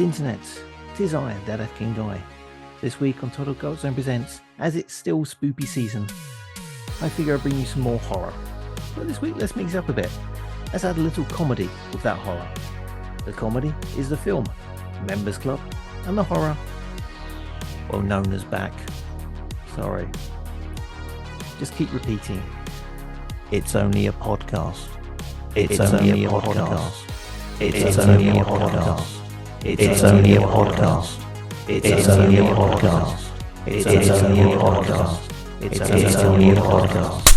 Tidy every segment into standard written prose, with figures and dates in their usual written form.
internet, 'tis I, Dada King Guy. This week on Total Gold Zone Presents, as it's still spoopy season, I figure I'll bring you some more horror. But this week, let's mix it up a bit. Let's add a little comedy with that horror. The comedy is the film, Members Club, and the horror, well, Nona's back. Sorry. Just keep repeating. It's only a podcast. It's only a podcast. It's only a podcast. It's only a podcast. It's only a podcast. It's only a podcast. It's only a podcast.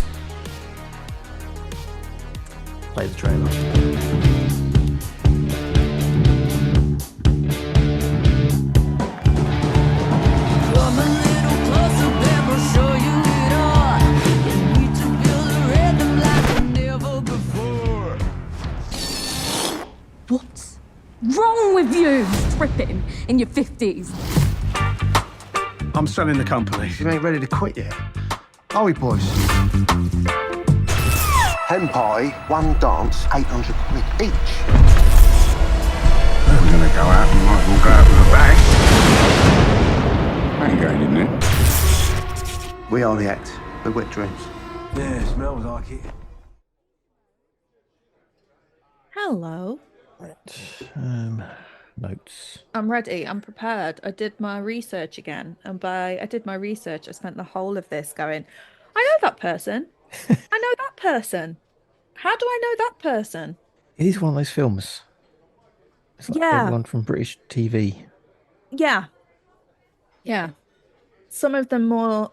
Play the trailer. What's wrong with you? Stripping in your 50s. I'm selling the company. You ain't ready to quit yet. Are we, boys? Hen party, one dance, 800 quid each. If we're gonna go out, we might as well go out with a bang. I ain't going in there. We are the act. We're wet dreams. Yeah, smells like it. Hello. Notes. I'm ready. I'm prepared. I did my research again. And by I did my research, I spent the whole of this going, I know that person. I know that person. How do I know that person? It is one of those films. It's like everyone from British TV. Yeah. Yeah. Some of them more...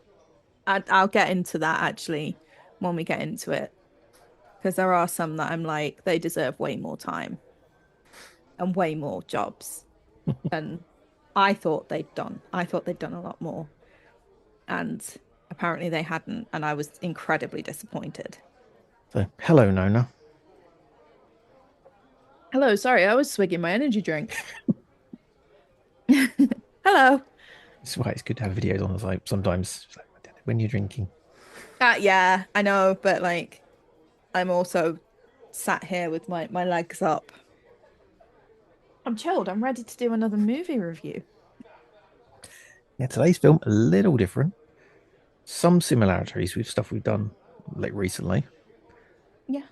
I'll get into that, actually, when we get into it. Because there are some that I'm like, they deserve way more time. And way more jobs than I thought they'd done. I thought they'd done a lot more. And apparently they hadn't. And I was incredibly disappointed. So, hello, Nona. Hello, sorry, I was swigging my energy drink. Hello. This is why it's good to have videos on the site sometimes when you're drinking. Yeah, I know. But like, I'm also sat here with my legs up. I'm chilled. I'm ready to do another movie review. Yeah, today's film, a little different. Some similarities with stuff we've done like recently. Yeah.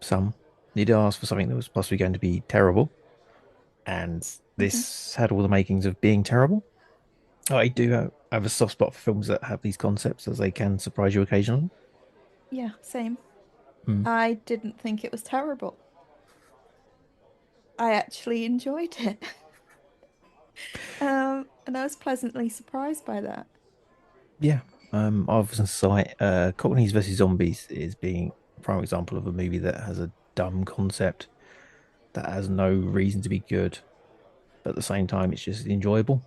Some. You did ask for something that was possibly going to be terrible. And this had all the makings of being terrible. I do have a soft spot for films that have these concepts, as they can surprise you occasionally. Yeah, same. I didn't think it was terrible. I actually enjoyed it. And I was pleasantly surprised by that. Yeah. I was going to say, Cockneys versus Zombies is being a prime example of a movie that has a dumb concept that has no reason to be good, but at the same time, it's just enjoyable.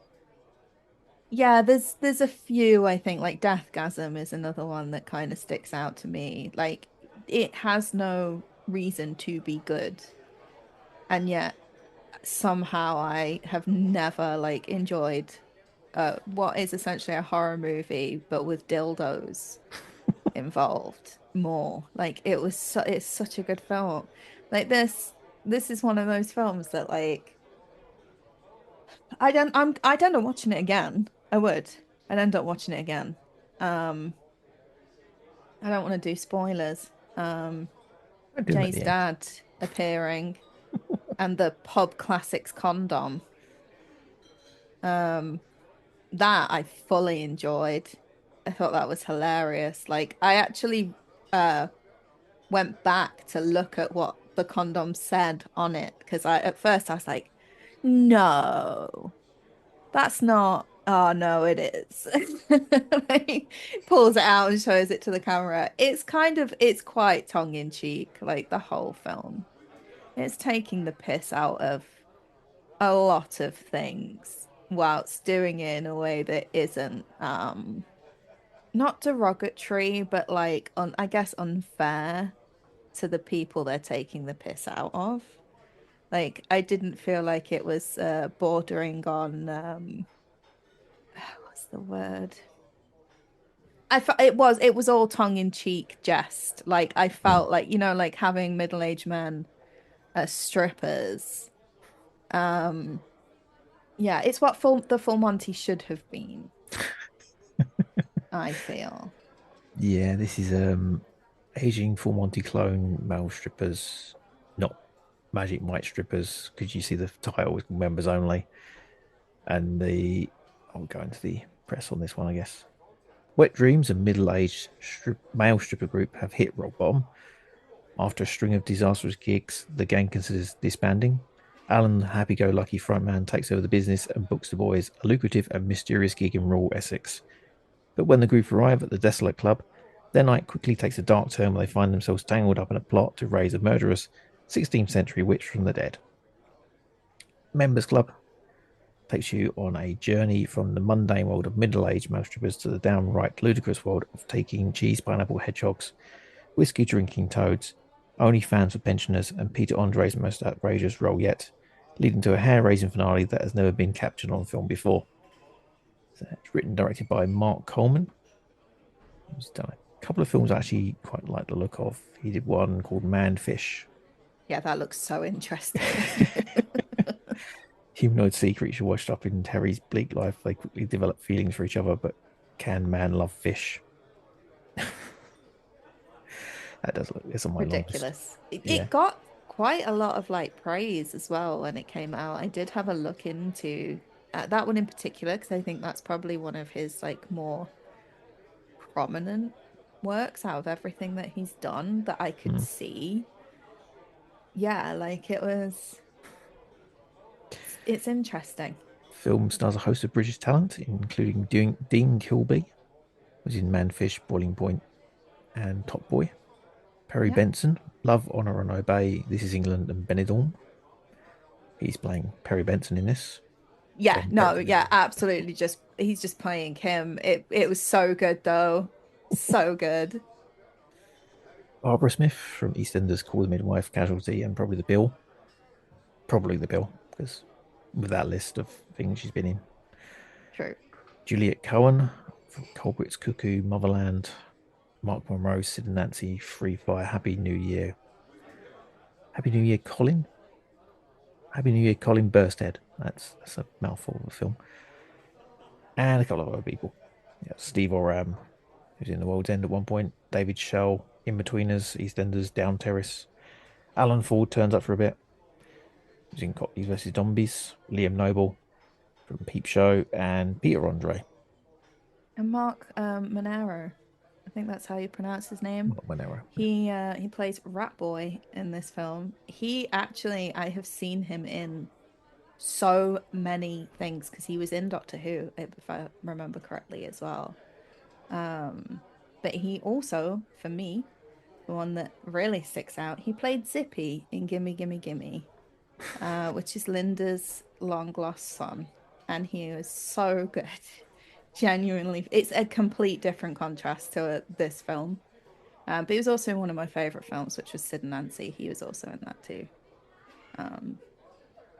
Yeah, there's a few, I think, like Deathgasm is another one that kind of sticks out to me. Like, it has no reason to be good. And yet, somehow I have never, like, enjoyed what is essentially a horror movie, but with dildos involved more. Like, it's such a good film. Like, this is one of those films that, like, I'd end up watching it again. I would. I'd end up watching it again. I don't want to do spoilers. Jay's dad appearing. And the pub classics condom. That I fully enjoyed. I thought that was hilarious. Like, I actually went back to look at what the condom said on it, because at first I was like, no, that's not. Oh no, it is. Like, pulls it out and shows it to the camera. It's quite tongue in cheek, like the whole film. It's taking the piss out of a lot of things whilst doing it in a way that isn't not derogatory, but like I guess unfair to the people they're taking the piss out of. Like, I didn't feel like it was bordering on what's the word? It was all tongue in cheek jest. Like, I felt like, like having middle-aged men as strippers Yeah, it's what the Full Monty should have been, I feel. Yeah, this is aging full Monty clone male strippers, not Magic Mike strippers, because you see the title is members only. And I'll go into the press on this one, I guess. Wet Dreams, a middle-aged male stripper group, have hit rock bottom. After a string of disastrous gigs, the gang considers disbanding. Alan, the happy-go-lucky frontman, takes over the business and books the boys a lucrative and mysterious gig in rural Essex. But when the group arrive at the desolate club, their night quickly takes a dark turn when they find themselves tangled up in a plot to raise a murderous 16th century witch from the dead. Members Club takes you on a journey from the mundane world of middle-aged male strippers to the downright ludicrous world of taking cheese pineapple hedgehogs, whiskey drinking toads, only fans for pensioners, and Peter Andre's most outrageous role yet, leading to a hair-raising finale that has never been captured on film before. So it's written and directed by Marc Coleman. He's done a couple of films I actually quite like the look of. He did one called ManFish. Yeah, that looks so interesting. Humanoid sea creature washed up in Terry's bleak life. They quickly develop feelings for each other, but can man love fish? That does look, it's on my Ridiculous. list. It got quite a lot of like praise as well when it came out. I did have a look into that one in particular because I think that's probably one of his like more prominent works out of everything that he's done that I could see. Yeah, like it's interesting. Film stars a host of British talent, including Dean Kilbey, who's in ManFish, Boiling Point, and Top Boy. Perry Benson, Love, Honour and Obey, This Is England, and Benidorm. He's playing Perry Benson in this. Yeah, absolutely. He's just playing him. It was so good though, so good. Barbara Smith from EastEnders, Call the Midwife, Casualty, and probably the Bill, because with that list of things she's been in. True. Juliet Cowan from Culprits, Cuckoo, Motherland, Mark Monroe, Sid and Nancy, Free Fire, Happy New Year. Happy New Year, Colin. Happy New Year, Colin Burstead. That's a mouthful of a film. And a couple of other people. Yeah, Steve Oram, who's in The World's End at one point. David Schaal, Inbetweeners, EastEnders, Down Terrace. Alan Ford turns up for a bit. He's in Cockneys vs. Zombies. Liam Noble from Peep Show. And Peter Andre. And Mark Monero. I think that's how you pronounce his name. Monero. He plays Rat Boy in this film. I have seen him in so many things because he was in Doctor Who, if I remember correctly as well. But he also, for me, the one that really sticks out, he played Zippy in Gimme Gimme Gimme, which is Linda's long lost son, and he was so good. Genuinely, it's a complete different contrast to this film. But he was also in one of my favorite films, which was Sid and Nancy. He was also in that too.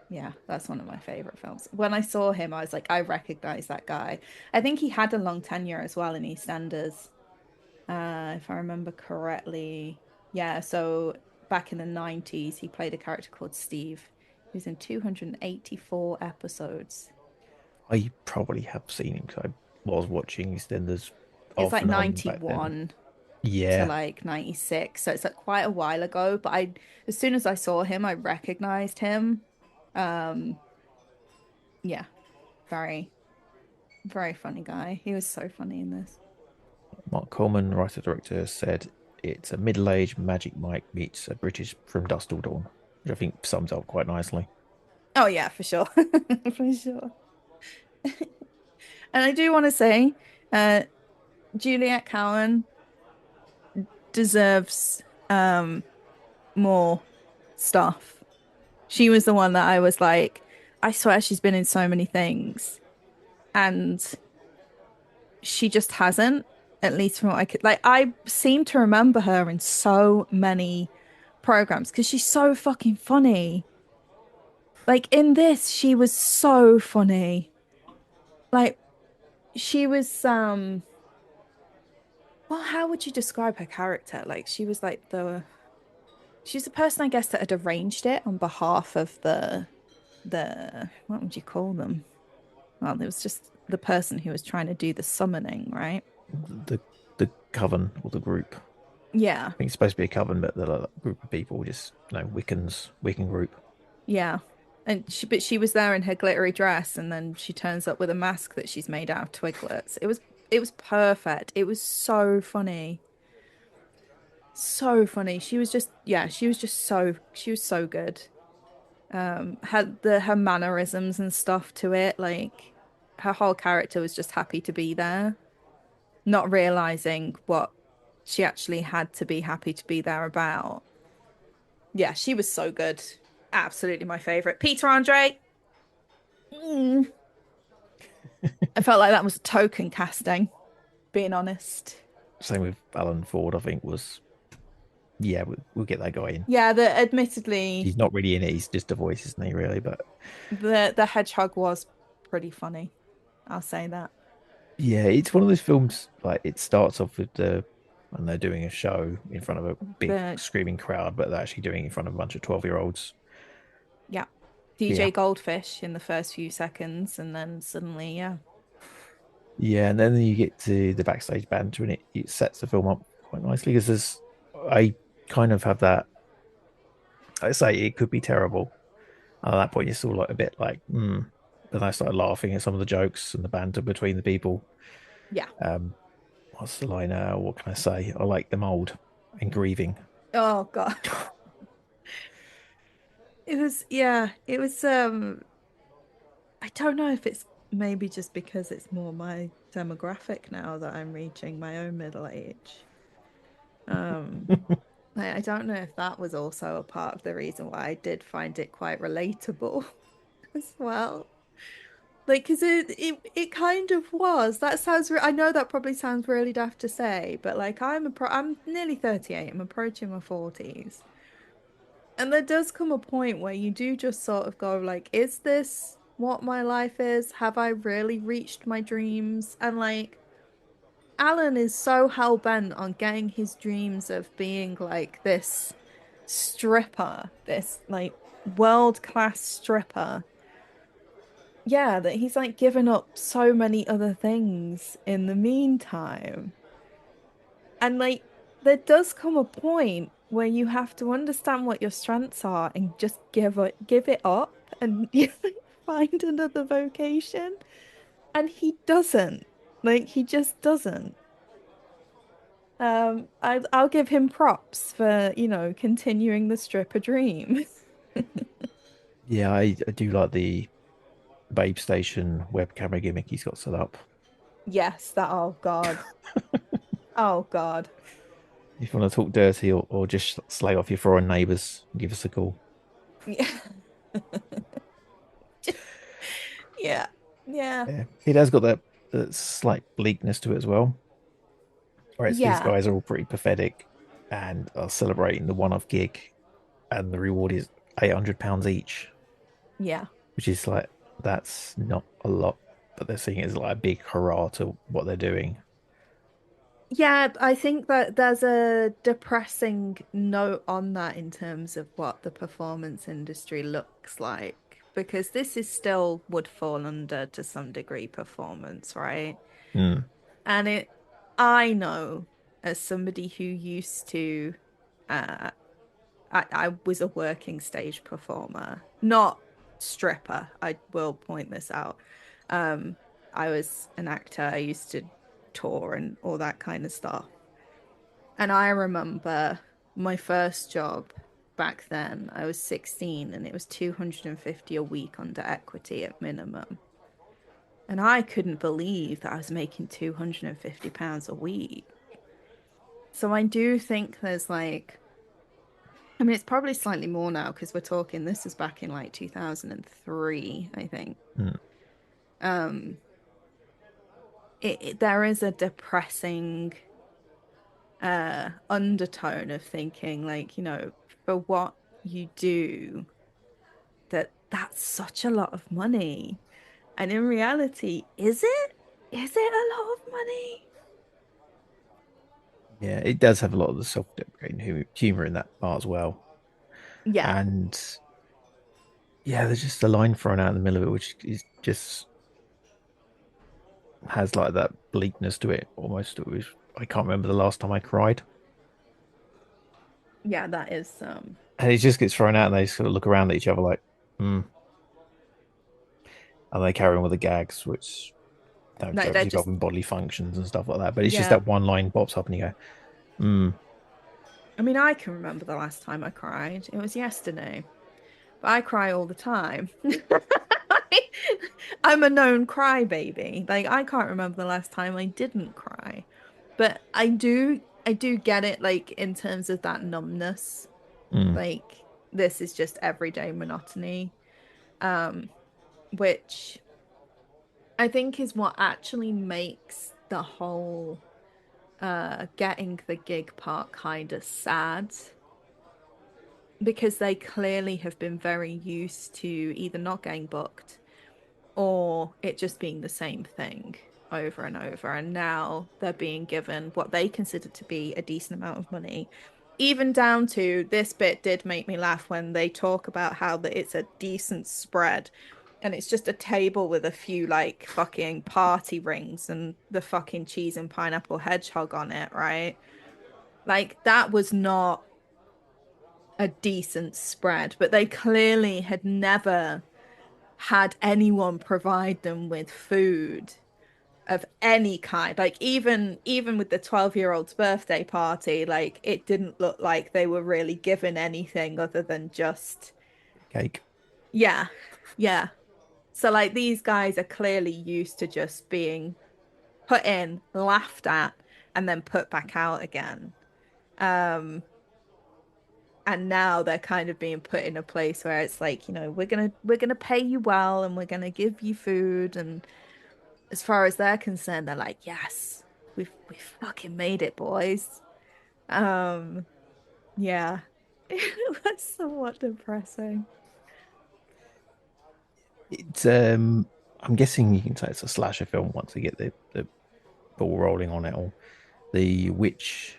Yeah, that's one of my favorite films. When I saw him, I was like, I recognize that guy. I think he had a long tenure as well in EastEnders, if I remember correctly. Yeah, so back in the 90s, he played a character called Steve. He was in 284 episodes. I probably have seen him because I was watching EastEnders. It's like 91 to like 96, so it's like quite a while ago. But as soon as I saw him, I recognized him. Yeah, very, very funny guy. He was so funny in this. Marc Coleman, writer director, said it's a middle-aged Magic Mike meets a British From Dusk Till Dawn, which I think sums up quite nicely. Oh yeah, for sure. For sure. And I do want to say, Juliet Cowan deserves more stuff. She was the one that I was like, I swear she's been in so many things, and she just hasn't, at least from what I could. Like, I seem to remember her in so many programs because she's so fucking funny. Like, in this, she was so funny. Like, she was, well, how would you describe her character? Like, she was she's the person, I guess, that had arranged it on behalf of the the what would you call them? Well, there was just the person who was trying to do the summoning, right? The coven or the group. Yeah, I think it's supposed to be a coven, but they're like a group of people, just Wiccan group. yeah. But she was there in her glittery dress, and then she turns up with a mask that she's made out of twiglets. It was perfect. It was so funny. So funny. She was just yeah, she was so good. Had her mannerisms and stuff to it, like her whole character was just happy to be there, not realizing what she actually had to be happy to be there about. Yeah, she was so good. Absolutely my favorite. Peter Andre. Mm. I felt like that was a token casting, being honest. Same with Alan Ford, I think was yeah, we'll get that guy in. Yeah, the admittedly He's not really in it, he's just a voice, isn't he, really? But the hedgehog was pretty funny. I'll say that. yeah, it's one of those films like it starts off with the and they're doing a show in front of a big The screaming crowd, but they're actually doing it in front of a bunch of 12-year-olds. yeah, Yeah. DJ Goldfish in the first few seconds, and then suddenly, yeah, Yeah, and then you get to the backstage banter and it sets the film up quite nicely because I kind of have that I say it could be terrible. And at that point you're still like a bit like, hmm. Then I started laughing at some of the jokes and the banter between the people. yeah. Um, what's the line? What can I say? I like the mold and grieving. Oh God. It was, yeah, it was, I don't know if it's maybe just because it's more my demographic now that I'm reaching my own middle age. Um, I don't know if that was also a part of the reason why I did find it quite relatable as well. Like, because it kind of was. That sounds, I know that probably sounds really daft to say, but like I'm nearly 38. I'm approaching my 40s. And there does come a point where you do just sort of go like, is this what my life is? Have I really reached my dreams? And like Alan is so hell bent on getting his dreams of being like this stripper, this like world-class stripper. Yeah, that he's like given up so many other things in the meantime. And like there does come a point where you have to understand what your strengths are and just give it up and you know, find another vocation. And he doesn't. Like he just doesn't. I'll give him props for, continuing the stripper dream. Yeah, I do like the Babe Station web camera gimmick he's got set up. Yes, that oh God. Oh God. If you want to talk dirty or just slag off your foreign neighbours, give us a call. Yeah. Yeah. Yeah. Yeah, it has got that slight bleakness to it as well. Whereas these Yeah. guys are all pretty pathetic and are celebrating the one-off gig, and the reward is £800 each, Yeah. which is like that's not a lot, but they're seeing it as like a big hurrah to what they're doing. Yeah, I think that there's a depressing note on that in terms of what the performance industry looks like, because this is still would fall under to some degree performance, right? Mm. And I know as somebody who used to, uh, I was a working stage performer, not stripper. I will point this out. Um, I was an actor. I used to tour and all that kind of stuff. And I remember my first job back then. I was 16 and it was 250 a week under equity at minimum. And I couldn't believe that I was making £250 a week. So I do think there's like, I mean, it's probably slightly more now because we're talking, this is back in like 2003, I think. Mm. Um, there is a depressing undertone of thinking like, for what you do, that's such a lot of money. And in reality, is it? Is it a lot of money? Yeah, it does have a lot of the self-deprecating humor in that part as well. Yeah. And Yeah, there's just a line thrown out in the middle of it, which is just has like that bleakness to it almost. It was, I can't remember the last time I cried. Yeah, that is And it just gets thrown out, and they sort of look around at each other like, hmm. And they carry on with the gags, which like jokes they're just involving bodily functions and stuff like that. But it's just yeah. that one line pops up, and you go, hmm. I mean, I can remember the last time I cried. It was yesterday. But I cry all the time. I'm a known crybaby. Like I can't remember the last time I didn't cry. But I do get it like in terms of that numbness. Hmm. Like this is just everyday monotony. Which I think is what actually makes the whole getting the gig part kind of sad because they clearly have been very used to either not getting booked or it just being the same thing over and over. And now they're being given what they consider to be a decent amount of money. Even down to this bit did make me laugh when they talk about how that it's a decent spread and it's just a table with a few like fucking party rings and the fucking cheese and pineapple hedgehog on it, right? Like that was not a decent spread, but they clearly had never had anyone provide them with food of any kind. Like even with the 12-year-old's birthday party, like it didn't look like they were really given anything other than just Cake. yeah. Yeah. So like these guys are clearly used to just being put in, laughed at, and then put back out again. Um and now they're kind of being put in a place where it's like, we're gonna pay you well and we're gonna give you food and as far as they're concerned, they're like, yes, we've fucking made it, boys. Um, yeah. It was somewhat depressing. It's I'm guessing you can say it's a slasher film once they get the ball rolling on it, or the witch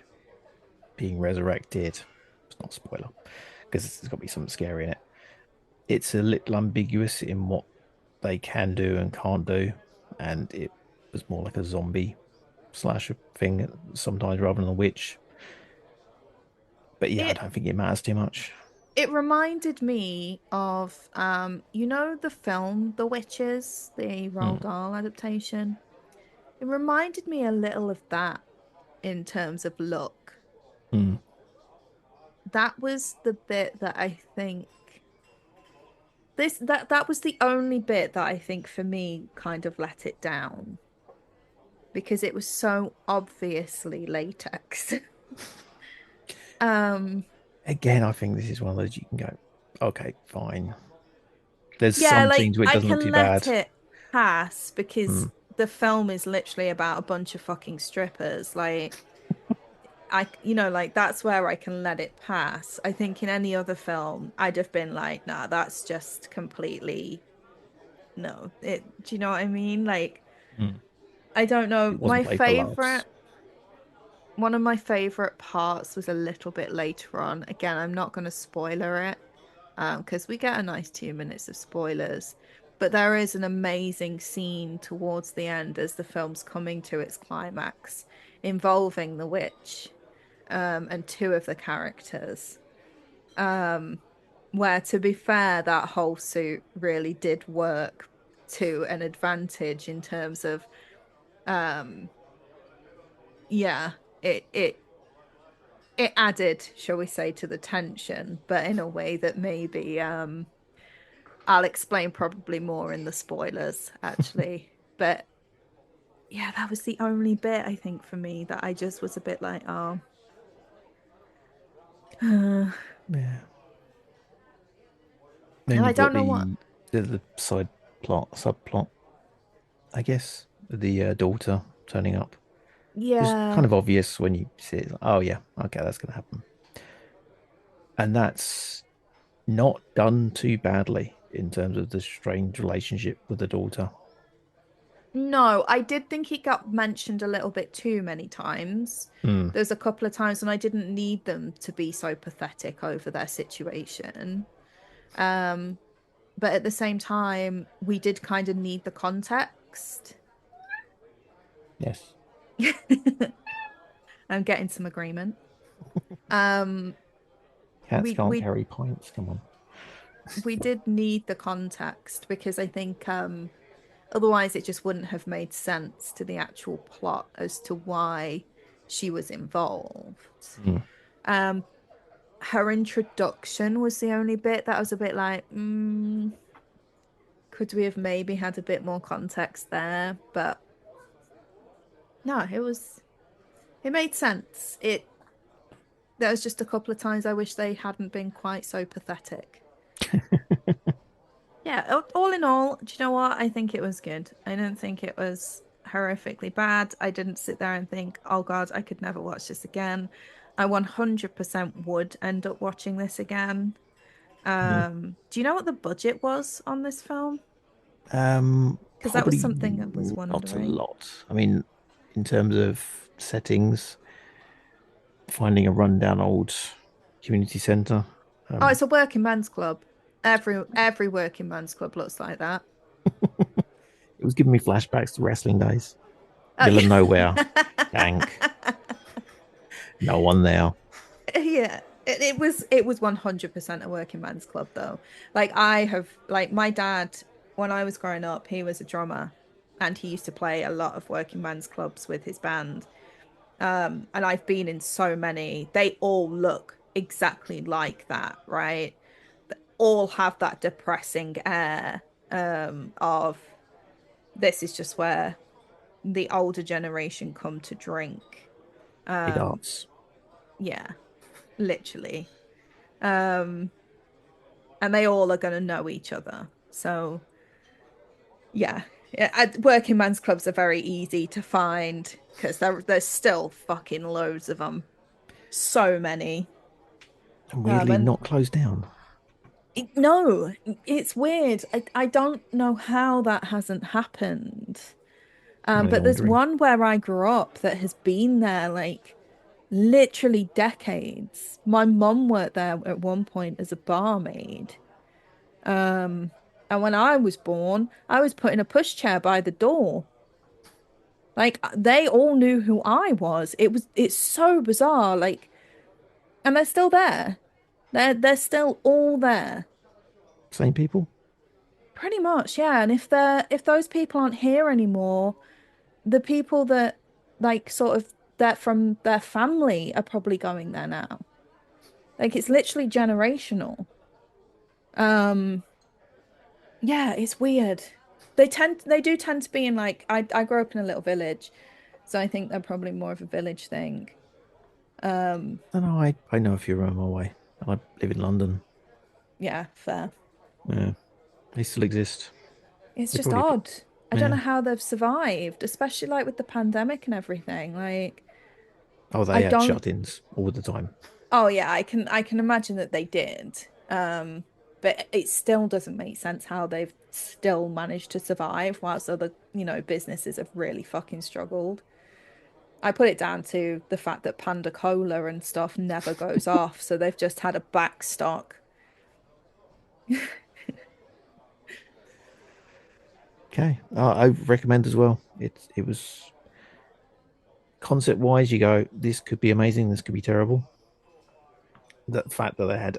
being resurrected. It's not a spoiler because there's got to be something scary in it. It's a little ambiguous in what they can do and can't do, and it was more like a zombie slasher thing sometimes rather than a witch. But yeah, I It don't think it matters too much. it reminded me of the film The Witches, the Hmm. Roald Dahl adaptation. It reminded me a little of that in terms of look. Hmm. That was the bit that I think that was the only bit that I think for me kind of let it down because it was so obviously latex. um Again, I think this is one of those you can go, okay, fine. There's yeah, some like scenes where it I doesn't look can too let bad. it pass Hmm. because the film is literally about a bunch of fucking strippers. Like like that's where I can let it pass. I think in any other film I'd have been like, nah, that's just completely no. Do you know what I mean? Like Hmm. I don't know. It wasn't played for laughs. One of my favorite parts was a little bit later on. Again, I'm not going to spoiler it because we get a nice 2 minutes of spoilers. But there is an amazing scene towards the end as the film's coming to its climax involving the witch and two of the characters. Where, to be fair, that whole suit really did work to an advantage in terms of, um, yeah, it added, shall we say, to the tension, but in a way that maybe I'll explain probably more in the spoilers, actually. But yeah, that was the only bit I think for me that I just was a bit like, oh. And Yeah. Then I you've got don't know what. the side plot, subplot, I guess, the daughter turning up. It's kind Yeah. of obvious when you see it. Oh yeah, okay, that's going to happen, and that's not done too badly in terms of the strange relationship with the daughter. No, I did think it got mentioned a little bit too many times. Hmm. There's a couple of times when I didn't need them to be so pathetic over their situation. Um, but at the same time, we did kind of need the context. Yes. I'm getting some agreement. Cats can't we carry pints. Come on. we did need the context because I think otherwise it just wouldn't have made sense to the actual plot as to why she was involved. Her introduction was the only bit that I was a bit like, could we have maybe had a bit more context there? But no, it made sense. There was just a couple of times I wish they hadn't been quite so pathetic. Yeah, all in all, do you know what? I think it was good. I don't think it was horrifically bad. I didn't sit there and think, oh God, I could never watch this again. I 100% would end up watching this again. Do you know what the budget was on this film? Because that was something I was wondering. Not a lot. I mean, in terms of settings, finding a rundown old community centre. Oh, it's a working man's club. Every working man's club looks like that. It was giving me flashbacks to wrestling days. Oh, Middle of yeah. nowhere. Dank. No one there. Yeah. It was 100% a working man's club though. Like my dad, when I was growing up, he was a drummer and he used to play a lot of working man's clubs with his band. And I've been in so many. They all look exactly like that, right? They all have that depressing air of this is just where the older generation come to drink. Big arts. Yeah, literally. And they all are going to know each other. So, yeah. Working man's clubs are very easy to find because there's still fucking loads of them. So many. And weirdly not closed down. No, it's weird. I don't know how that hasn't happened. But there's one where I grew up that has been there like literally decades. My mum worked there at one point as a barmaid. And when I was born, I was put in a pushchair by the door. Like they all knew who I was. It's so bizarre. Like, and they're still there. They're still all there. Same people? Pretty much, yeah. And if those people aren't here anymore, the people that like sort of that from their family are probably going there now. Like it's literally generational. Yeah, it's weird. They do tend to be in like I grew up in a little village, so I think they're probably more of a village thing. I don't know, I know a few around my way. I live in London. Yeah, fair. Yeah. They still exist. It's just odd. I don't know how they've survived, especially like with the pandemic and everything. Like, oh, they had shut-ins all the time. Oh yeah, I can imagine that they did. But it still doesn't make sense how they've still managed to survive whilst other, businesses have really fucking struggled. I put it down to the fact that Panda Cola and stuff never goes off, so they've just had a back stock. Okay, I recommend as well. It was concept wise, you go, this could be amazing, this could be terrible. The fact that they had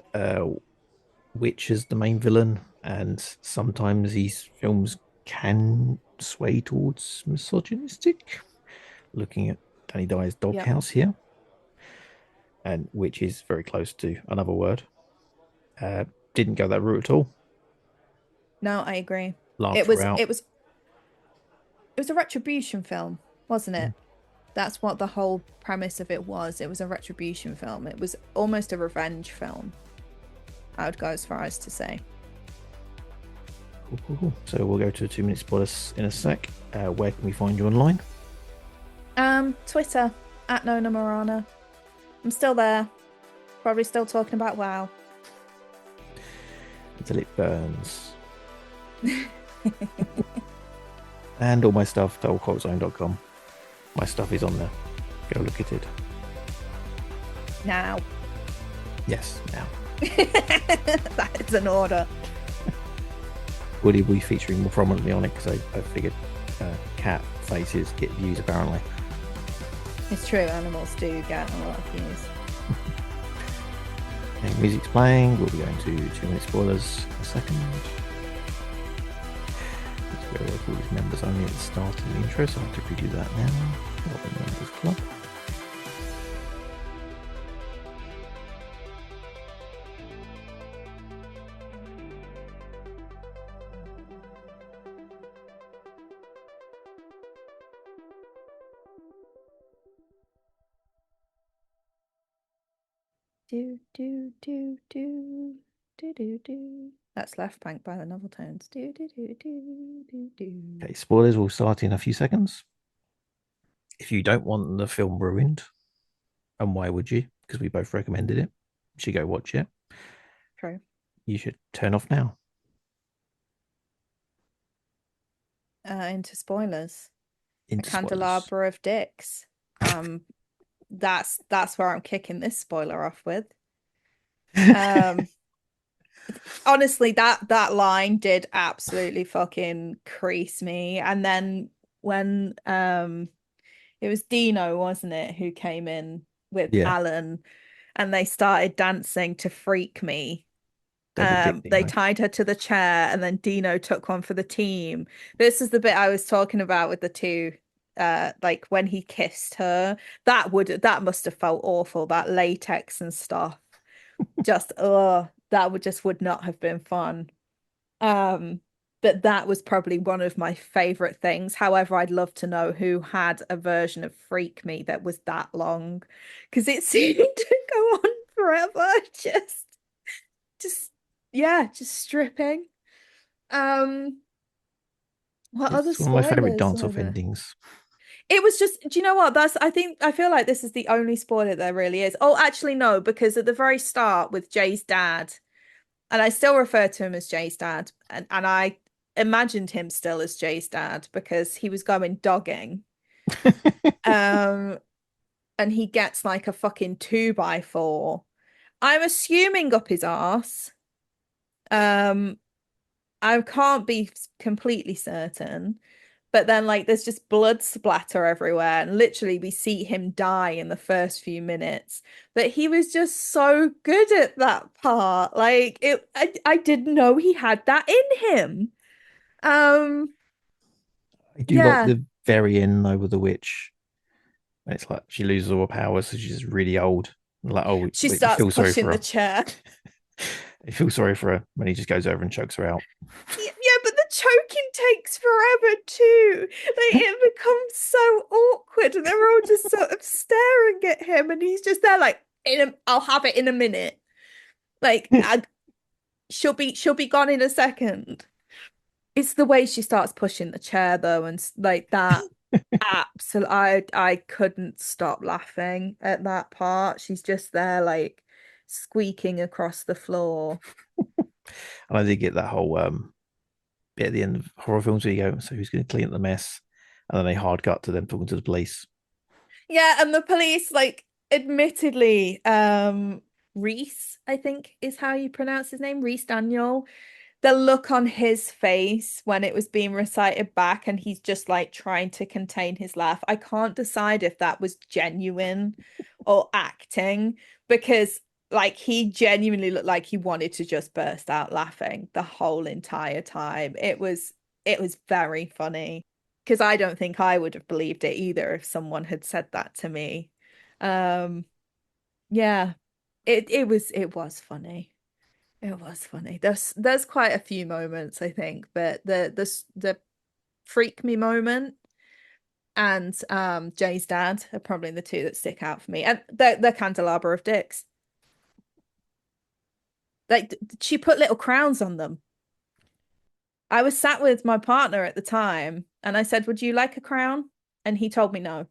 Witch as the main villain, and sometimes these films can sway towards misogynistic. Looking at Danny Dyer's Doghouse here, and which is very close to another word. Didn't go that route at all. No, I agree. It was a retribution film, wasn't it? That's what the whole premise of it was. It was a retribution film. It was almost a revenge film, I would go as far as to say. Cool. So we'll go to 2 minute spoilers in a sec. Where can we find you online? Twitter at Nona Morana. I'm still there. Probably still talking about WoW. Until it burns. And all my stuff, totalcultzone.com. My stuff is on there. Go look at it. Now. Yes, now. That is an order. will be featuring more prominently on it because I figured cat faces get views apparently. It's true, animals do get a lot of views. Okay, music's playing. We'll be going to 2-minute spoilers in a second. Let's go with all these members only at the start of the intro, so I have to redo that now. Welcome to Members Club. Do do do do do do do. That's Left Bank by the Novel Tones. Do do do do do do. Okay, spoilers will start in a few seconds. If you don't want the film ruined, and why would you? Because we both recommended it. You should go watch it. True. You should turn off now. Into spoilers. Into A candelabra of dicks. That's where I'm kicking this spoiler off with. Honestly, that line did absolutely fucking crease me. And then when it was Dino, wasn't it, who came in with Alan, and they started dancing to Freak Me. They tied her to the chair, and then Dino took one for the team. This is the bit I was talking about with the two. Like when he kissed her, that must have felt awful, that latex and stuff. Just would not have been fun. But that was probably one of my favorite things. However, I'd love to know who had a version of Freak Me that was that long, because it seemed to go on forever. Just stripping. What other spoilers? It's one of my favorite dance-off endings. It was just, do you know what? I feel like this is the only spoiler there really is. Oh, actually, no, because at the very start with Jay's dad, and I still refer to him as Jay's dad, and I imagined him still as Jay's dad because he was going dogging. And he gets like a fucking 2x4. I'm assuming up his arse. I can't be completely certain. But then, like, there's just blood splatter everywhere. And literally, we see him die in the first few minutes. But he was just so good at that part. Like, I didn't know he had that in him. I do like the very end, though, with the witch. It's like she loses all her powers, so she's really old. Like, she starts pushing the chair. I feel sorry for her when he just goes over and chokes her out. Yeah, but the choking takes forever too. Like, it becomes so awkward, and they're all just sort of staring at him, and he's just there like, I'll have it in a minute. Like, she'll be gone in a second. It's the way she starts pushing the chair though, and like that. Absolutely, I couldn't stop laughing at that part. She's just there like squeaking across the floor. And I did get that whole bit at the end of horror films where you go, so who's going to clean up the mess? And then they hard cut to them talking to the police. Yeah, and the police, like, admittedly, Reese, I think is how you pronounce his name, Reese Daniel. The look on his face when it was being recited back and he's just like trying to contain his laugh. I can't decide if that was genuine or acting, because like he genuinely looked like he wanted to just burst out laughing the whole entire time. It was very funny, because I don't think I would have believed it either if someone had said that to me. Yeah, it was funny. It was funny. There's quite a few moments, I think, but the Freak Me moment and Jay's dad are probably the two that stick out for me. And the candelabra of dicks. Like, she put little crowns on them. I was sat with my partner at the time and I said, "Would you like a crown?" And he told me no.